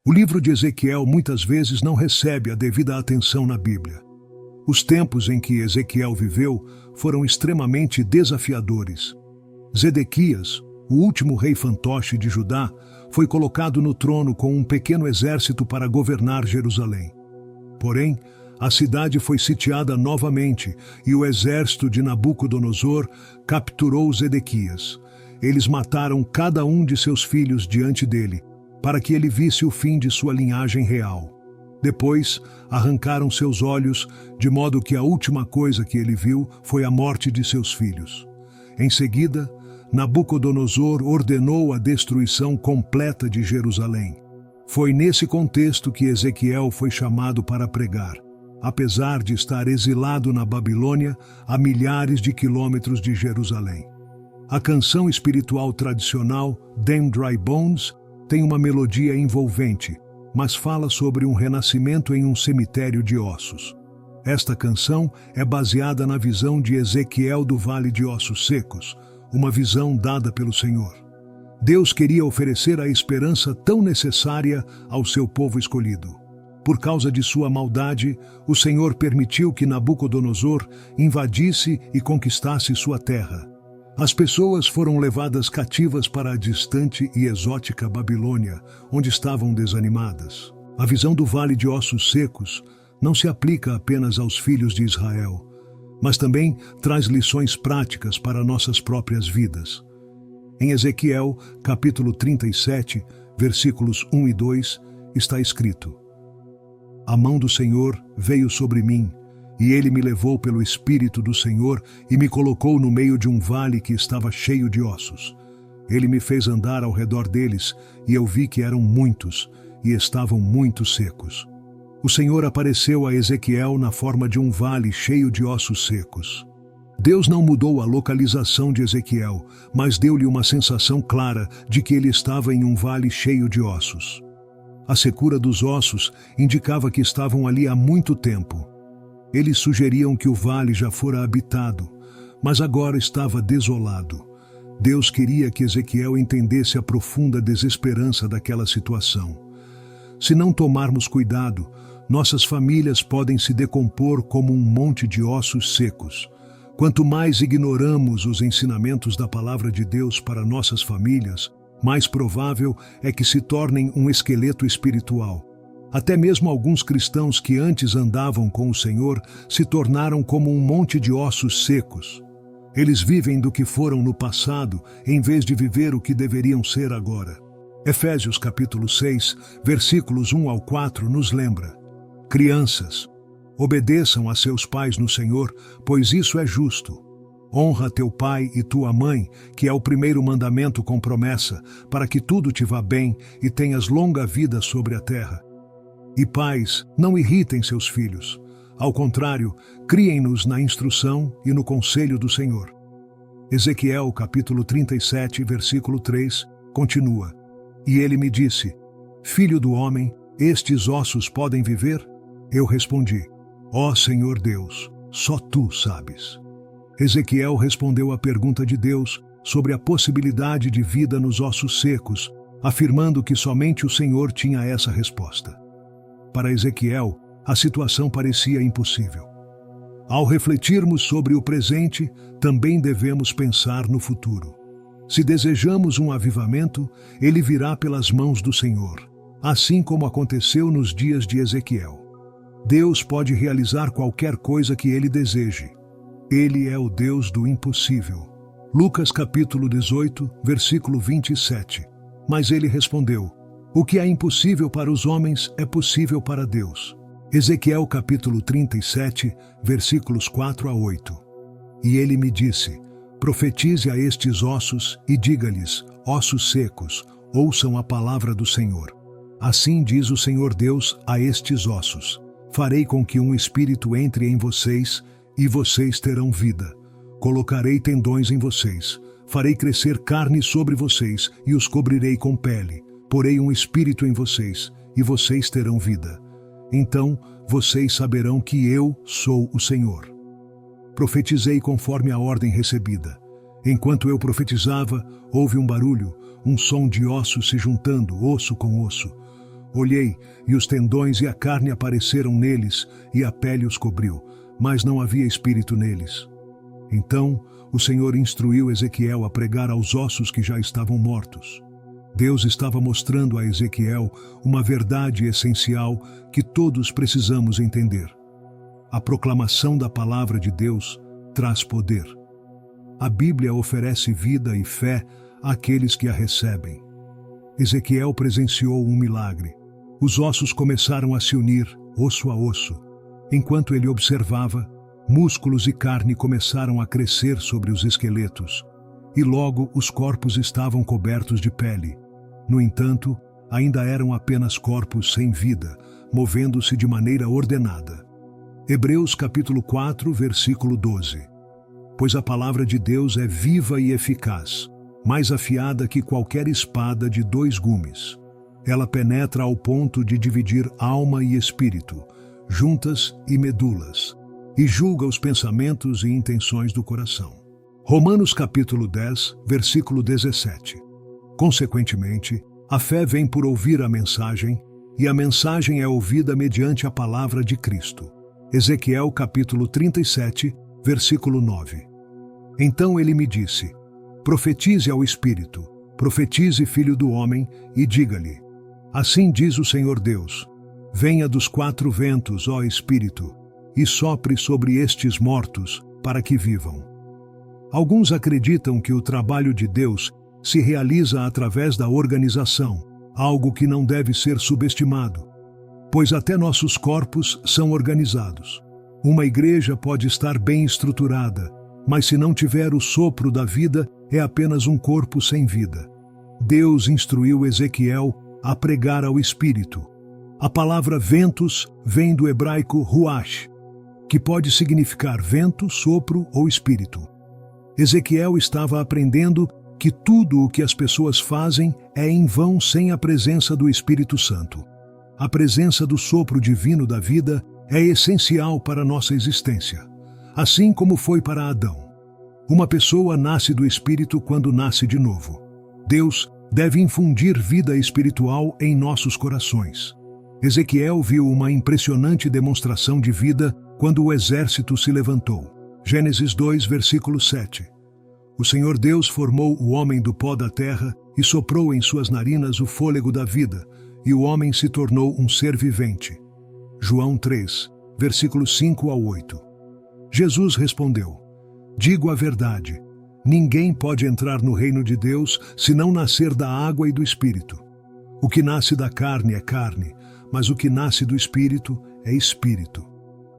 O livro de Ezequiel muitas vezes não recebe a devida atenção na Bíblia. Os tempos em que Ezequiel viveu foram extremamente desafiadores. Zedequias, o último rei fantoche de Judá, foi colocado no trono com um pequeno exército para governar Jerusalém. Porém, a cidade foi sitiada novamente e o exército de Nabucodonosor capturou Zedequias. Eles mataram cada um de seus filhos diante dele, para que ele visse o fim de sua linhagem real. Depois, arrancaram seus olhos, de modo que a última coisa que ele viu foi a morte de seus filhos. Em seguida, Nabucodonosor ordenou a destruição completa de Jerusalém. Foi nesse contexto que Ezequiel foi chamado para pregar, apesar de estar exilado na Babilônia, a milhares de quilômetros de Jerusalém. A canção espiritual tradicional, Them Dry Bones, tem uma melodia envolvente, mas fala sobre um renascimento em um cemitério de ossos. Esta canção é baseada na visão de Ezequiel do Vale de Ossos Secos, uma visão dada pelo Senhor. Deus queria oferecer a esperança tão necessária ao seu povo escolhido. Por causa de sua maldade, o Senhor permitiu que Nabucodonosor invadisse e conquistasse sua terra. As pessoas foram levadas cativas para a distante e exótica Babilônia, onde estavam desanimadas. A visão do Vale de Ossos Secos não se aplica apenas aos filhos de Israel, mas também traz lições práticas para nossas próprias vidas. Em Ezequiel, capítulo 37, versículos 1 e 2, está escrito: A mão do Senhor veio sobre mim, e ele me levou pelo Espírito do Senhor e me colocou no meio de um vale que estava cheio de ossos. Ele me fez andar ao redor deles, e eu vi que eram muitos, e estavam muito secos. O Senhor apareceu a Ezequiel na forma de um vale cheio de ossos secos. Deus não mudou a localização de Ezequiel, mas deu-lhe uma sensação clara de que ele estava em um vale cheio de ossos. A secura dos ossos indicava que estavam ali há muito tempo. Eles sugeriam que o vale já fora habitado, mas agora estava desolado. Deus queria que Ezequiel entendesse a profunda desesperança daquela situação. Se não tomarmos cuidado, nossas famílias podem se decompor como um monte de ossos secos. Quanto mais ignoramos os ensinamentos da palavra de Deus para nossas famílias, mais provável é que se tornem um esqueleto espiritual. Até mesmo alguns cristãos que antes andavam com o Senhor se tornaram como um monte de ossos secos. Eles vivem do que foram no passado, em vez de viver o que deveriam ser agora. Efésios capítulo 6, versículos 1 ao 4 nos lembra: Crianças, obedeçam a seus pais no Senhor, pois isso é justo. Honra teu pai e tua mãe, que é o primeiro mandamento com promessa, para que tudo te vá bem e tenhas longa vida sobre a terra. E pais, não irritem seus filhos. Ao contrário, criem-nos na instrução e no conselho do Senhor. Ezequiel, capítulo 37, versículo 3, continua: E ele me disse: Filho do homem, estes ossos podem viver? Eu respondi: Ó Senhor Deus, só tu sabes. Ezequiel respondeu à pergunta de Deus sobre a possibilidade de vida nos ossos secos, afirmando que somente o Senhor tinha essa resposta. Para Ezequiel, a situação parecia impossível. Ao refletirmos sobre o presente, também devemos pensar no futuro. Se desejamos um avivamento, ele virá pelas mãos do Senhor, assim como aconteceu nos dias de Ezequiel. Deus pode realizar qualquer coisa que ele deseje. Ele é o Deus do impossível. Lucas capítulo 18, versículo 27. Mas ele respondeu: O que é impossível para os homens é possível para Deus. Ezequiel capítulo 37, versículos 4 a 8. E ele me disse: Profetize a estes ossos e diga-lhes: Ossos secos, ouçam a palavra do Senhor. Assim diz o Senhor Deus a estes ossos: Farei com que um espírito entre em vocês, e vocês terão vida. Colocarei tendões em vocês, farei crescer carne sobre vocês, e os cobrirei com pele. Porei um espírito em vocês, e vocês terão vida. Então vocês saberão que eu sou o Senhor. Profetizei conforme a ordem recebida. Enquanto eu profetizava, houve um barulho, um som de ossos se juntando, osso com osso. Olhei, e os tendões e a carne apareceram neles, e a pele os cobriu, mas não havia espírito neles. Então o Senhor instruiu Ezequiel a pregar aos ossos que já estavam mortos. Deus estava mostrando a Ezequiel uma verdade essencial que todos precisamos entender. A proclamação da palavra de Deus traz poder. A Bíblia oferece vida e fé àqueles que a recebem. Ezequiel presenciou um milagre. Os ossos começaram a se unir, osso a osso. Enquanto ele observava, músculos e carne começaram a crescer sobre os esqueletos, e logo os corpos estavam cobertos de pele. No entanto, ainda eram apenas corpos sem vida, movendo-se de maneira ordenada. Hebreus capítulo 4, versículo 12. Pois a palavra de Deus é viva e eficaz, mais afiada que qualquer espada de 2 gumes. Ela penetra ao ponto de dividir alma e espírito, juntas e medulas, e julga os pensamentos e intenções do coração. Romanos capítulo 10, versículo 17. Consequentemente, a fé vem por ouvir a mensagem, e a mensagem é ouvida mediante a palavra de Cristo. Ezequiel capítulo 37, versículo 9. Então ele me disse: profetize ao Espírito, profetize, filho do homem, e diga-lhe: assim diz o Senhor Deus, venha dos 4 ventos, ó Espírito, e sopre sobre estes mortos, para que vivam. Alguns acreditam que o trabalho de Deus se realiza através da organização, algo que não deve ser subestimado, pois até nossos corpos são organizados. Uma igreja pode estar bem estruturada, mas se não tiver o sopro da vida, é apenas um corpo sem vida. Deus instruiu Ezequiel a pregar ao Espírito. A palavra ventos vem do hebraico ruach, que pode significar vento, sopro ou espírito. Ezequiel estava aprendendo que tudo o que as pessoas fazem é em vão sem a presença do Espírito Santo. A presença do sopro divino da vida é essencial para a nossa existência, assim como foi para Adão. Uma pessoa nasce do Espírito quando nasce de novo. Deus deve infundir vida espiritual em nossos corações. Ezequiel viu uma impressionante demonstração de vida quando o exército se levantou. Gênesis 2, versículo 7. O Senhor Deus formou o homem do pó da terra e soprou em suas narinas o fôlego da vida, e o homem se tornou um ser vivente. João 3, versículos 5 ao 8. Jesus respondeu: digo a verdade, ninguém pode entrar no reino de Deus se não nascer da água e do Espírito. O que nasce da carne é carne, mas o que nasce do Espírito é espírito.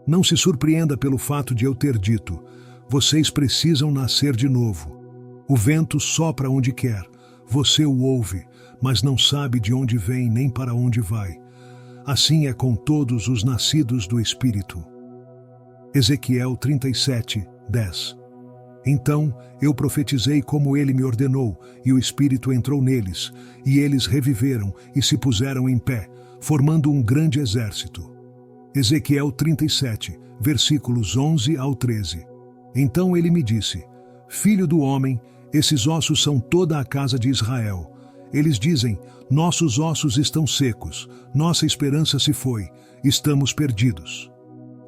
Não se surpreenda pelo fato de eu ter dito: vocês precisam nascer de novo. O vento sopra onde quer, você o ouve, mas não sabe de onde vem nem para onde vai. Assim é com todos os nascidos do Espírito. Ezequiel 37, 10. Então eu profetizei como ele me ordenou, e o Espírito entrou neles, e eles reviveram e se puseram em pé, formando um grande exército. Ezequiel 37, versículos 11 ao 13. Então ele me disse: filho do homem, esses ossos são toda a casa de Israel. Eles dizem: nossos ossos estão secos, nossa esperança se foi, estamos perdidos.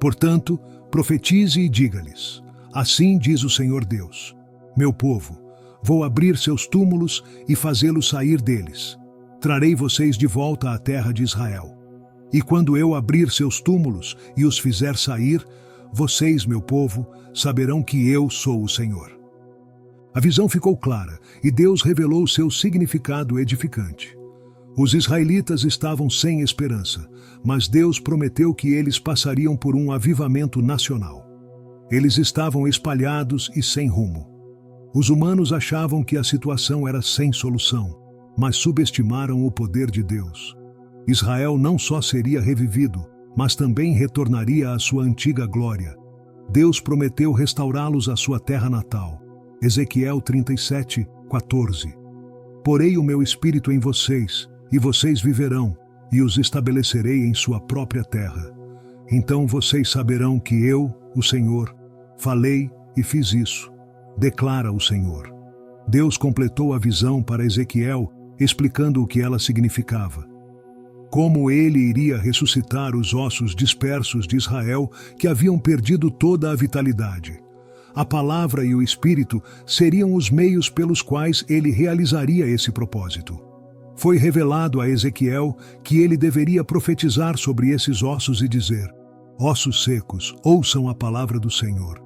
Portanto, profetize e diga-lhes: assim diz o Senhor Deus, meu povo, vou abrir seus túmulos e fazê-los sair deles. Trarei vocês de volta à terra de Israel. E quando eu abrir seus túmulos e os fizer sair, vocês, meu povo, saberão que eu sou o Senhor. A visão ficou clara e Deus revelou seu significado edificante. Os israelitas estavam sem esperança, mas Deus prometeu que eles passariam por um avivamento nacional. Eles estavam espalhados e sem rumo. Os humanos achavam que a situação era sem solução, mas subestimaram o poder de Deus. Israel não só seria revivido, mas também retornaria à sua antiga glória. Deus prometeu restaurá-los à sua terra natal. Ezequiel 37, 14. Porei o meu espírito em vocês, e vocês viverão, e os estabelecerei em sua própria terra. Então vocês saberão que eu, o Senhor, falei e fiz isso, declara o Senhor. Deus completou a visão para Ezequiel, explicando o que ela significava. Como ele iria ressuscitar os ossos dispersos de Israel que haviam perdido toda a vitalidade. A palavra e o Espírito seriam os meios pelos quais ele realizaria esse propósito. Foi revelado a Ezequiel que ele deveria profetizar sobre esses ossos e dizer: ossos secos, ouçam a palavra do Senhor.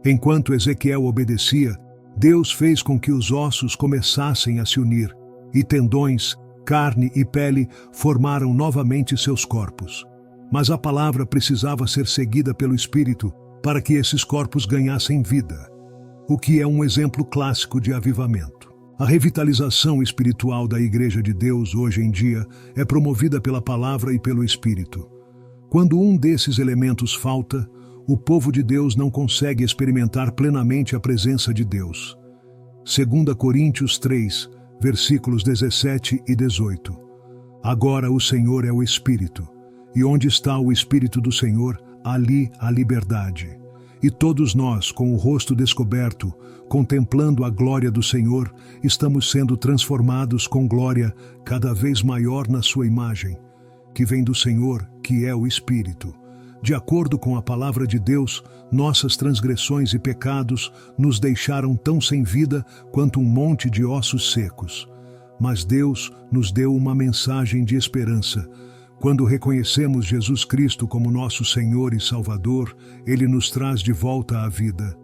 Enquanto Ezequiel obedecia, Deus fez com que os ossos começassem a se unir, e tendões, carne e pele formaram novamente seus corpos. Mas a palavra precisava ser seguida pelo Espírito para que esses corpos ganhassem vida, o que é um exemplo clássico de avivamento. A revitalização espiritual da Igreja de Deus hoje em dia é promovida pela palavra e pelo Espírito. Quando um desses elementos falta, o povo de Deus não consegue experimentar plenamente a presença de Deus. 2 Coríntios 3, versículos 17 e 18. Agora o Senhor é o Espírito, e onde está o Espírito do Senhor, ali há liberdade. E todos nós, com o rosto descoberto, contemplando a glória do Senhor, estamos sendo transformados com glória cada vez maior na sua imagem, que vem do Senhor, que é o Espírito. De acordo com a palavra de Deus, nossas transgressões e pecados nos deixaram tão sem vida quanto um monte de ossos secos. Mas Deus nos deu uma mensagem de esperança. Quando reconhecemos Jesus Cristo como nosso Senhor e Salvador, Ele nos traz de volta à vida.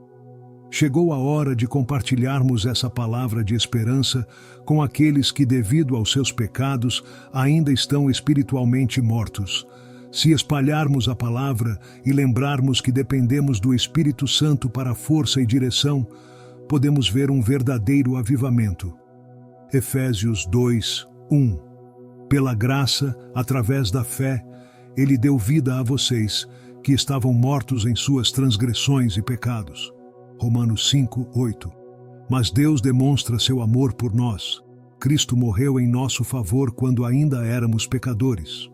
Chegou a hora de compartilharmos essa palavra de esperança com aqueles que, devido aos seus pecados, ainda estão espiritualmente mortos. Se espalharmos a palavra e lembrarmos que dependemos do Espírito Santo para força e direção, podemos ver um verdadeiro avivamento. Efésios 2, 1. Pela graça, através da fé, Ele deu vida a vocês, que estavam mortos em suas transgressões e pecados. Romanos 5, 8. Mas Deus demonstra seu amor por nós. Cristo morreu em nosso favor quando ainda éramos pecadores.